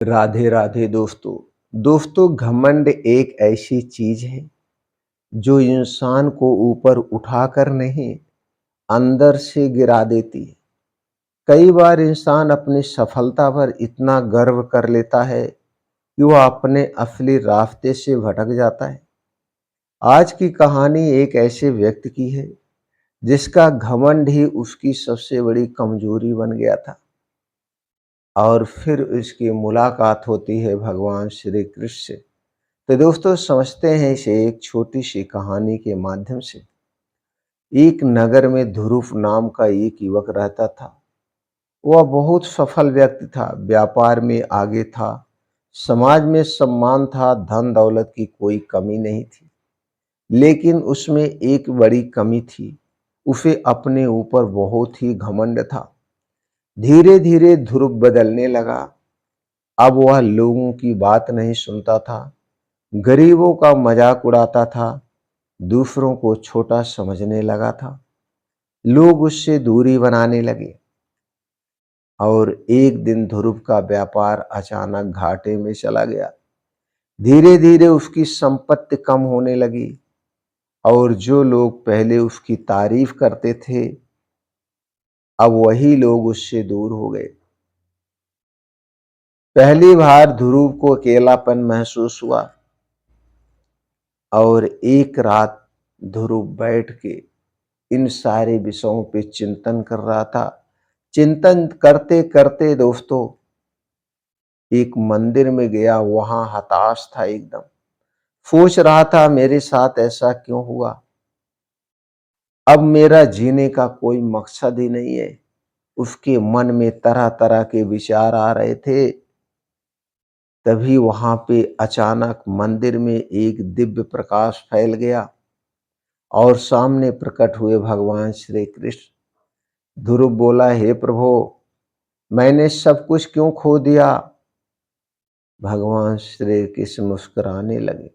राधे राधे दोस्तों। दोस्तों, घमंड एक ऐसी चीज है जो इंसान को ऊपर उठाकर नहीं, अंदर से गिरा देती है। कई बार इंसान अपनी सफलता पर इतना गर्व कर लेता है कि वह अपने असली रास्ते से भटक जाता है। आज की कहानी एक ऐसे व्यक्ति की है जिसका घमंड ही उसकी सबसे बड़ी कमजोरी बन गया था। और फिर इसकी मुलाकात होती है भगवान श्री कृष्ण से। तो दोस्तों, समझते हैं इसे एक छोटी सी कहानी के माध्यम से। एक नगर में ध्रुव नाम का एक युवक रहता था। वह बहुत सफल व्यक्ति था, व्यापार में आगे था, समाज में सम्मान था, धन दौलत की कोई कमी नहीं थी। लेकिन उसमें एक बड़ी कमी थी, उसे अपने ऊपर बहुत ही घमंड था। धीरे धीरे ध्रुव बदलने लगा। अब वह लोगों की बात नहीं सुनता था, गरीबों का मजाक उड़ाता था, दूसरों को छोटा समझने लगा था। लोग उससे दूरी बनाने लगे। और एक दिन ध्रुव का व्यापार अचानक घाटे में चला गया। धीरे धीरे उसकी संपत्ति कम होने लगी और जो लोग पहले उसकी तारीफ करते थे, अब वही लोग उससे दूर हो गए। पहली बार ध्रुव को अकेलापन महसूस हुआ और एक रात ध्रुव बैठ के इन सारे विषयों पे चिंतन कर रहा था। चिंतन करते करते दोस्तों, एक मंदिर में गया। वहां हताश था एकदम। सोच रहा था, मेरे साथ ऐसा क्यों हुआ? अब मेरा जीने का कोई मकसद ही नहीं है। उसके मन में तरह तरह के विचार आ रहे थे। तभी वहां पे अचानक मंदिर में एक दिव्य प्रकाश फैल गया और सामने प्रकट हुए भगवान श्री कृष्ण। ध्रुव बोला, हे प्रभु, मैंने सब कुछ क्यों खो दिया? भगवान श्री कृष्ण मुस्कुराने लगे,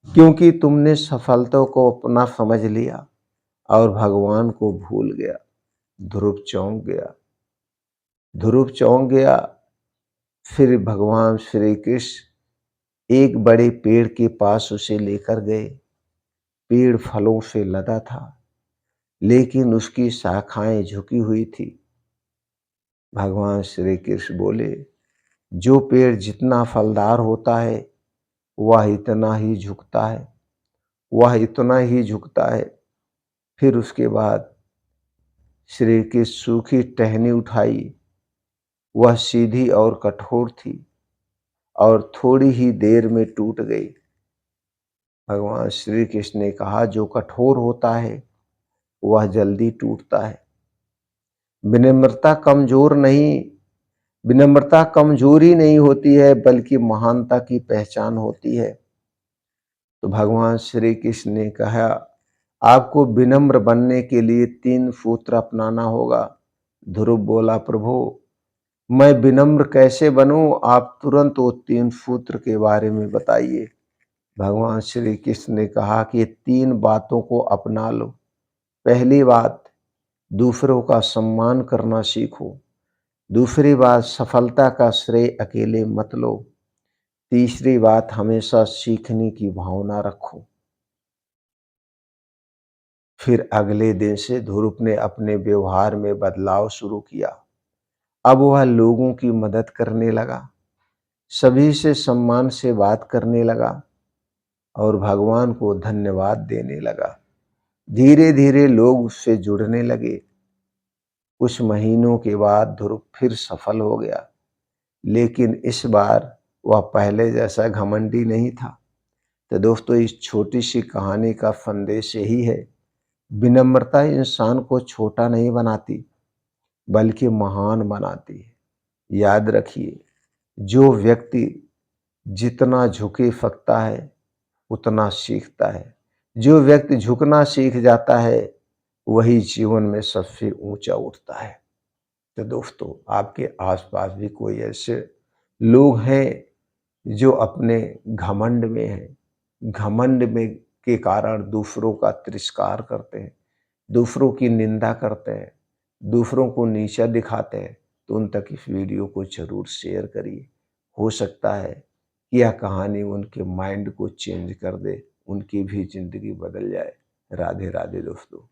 क्योंकि तुमने सफलता को अपना समझ लिया और भगवान को भूल गया। ध्रुव चौंक गया। ध्रुव चौंक गया। फिर भगवान श्री कृष्ण एक बड़े पेड़ के पास उसे लेकर गए। पेड़ फलों से लदा था, लेकिन उसकी शाखाएं झुकी हुई थी। भगवान श्री कृष्ण बोले, जो पेड़ जितना फलदार होता है वह इतना ही झुकता है, वह इतना ही झुकता है। फिर उसके बाद श्री की सूखी टहनी उठाई। वह सीधी और कठोर थी और थोड़ी ही देर में टूट गई। भगवान श्री कृष्ण ने कहा, जो कठोर होता है वह जल्दी टूटता है। विनम्रता कमजोर नहीं, विनम्रता कमजोरी नहीं होती है, बल्कि महानता की पहचान होती है। तो भगवान श्री कृष्ण ने कहा, आपको विनम्र बनने के लिए 3 सूत्र अपनाना होगा। ध्रुव बोला, प्रभु, मैं विनम्र कैसे बनूं? आप तुरंत वो 3 सूत्र के बारे में बताइए। भगवान श्री कृष्ण ने कहा कि 3 बातों को अपना लो। पहली बात, दूसरों का सम्मान करना सीखो। दूसरी बात, सफलता का श्रेय अकेले मत लो। तीसरी बात, हमेशा सीखने की भावना रखो। फिर अगले दिन से ध्रुव ने अपने व्यवहार में बदलाव शुरू किया। अब वह लोगों की मदद करने लगा, सभी से सम्मान से बात करने लगा और भगवान को धन्यवाद देने लगा। धीरे धीरे लोग उससे जुड़ने लगे। कुछ महीनों के बाद ध्रुव फिर सफल हो गया, लेकिन इस बार वह पहले जैसा घमंडी नहीं था। तो दोस्तों, इस छोटी सी कहानी का संदेश यही है, विनम्रता इंसान को छोटा नहीं बनाती, बल्कि महान बनाती है। याद रखिए, जो व्यक्ति जितना झुके सकता है उतना सीखता है। जो व्यक्ति झुकना सीख जाता है वही जीवन में सबसे ऊंचा उठता है। तो दोस्तों, आपके आसपास भी कोई ऐसे लोग हैं जो अपने घमंड में हैं, घमंड में के कारण दूसरों का तिरस्कार करते हैं, दूसरों की निंदा करते हैं, दूसरों को नीचा दिखाते हैं, तो उन तक इस वीडियो को जरूर शेयर करिए। हो सकता है कि यह कहानी उनके माइंड को चेंज कर दे, उनकी भी ज़िंदगी बदल जाए। राधे राधे दोस्तों।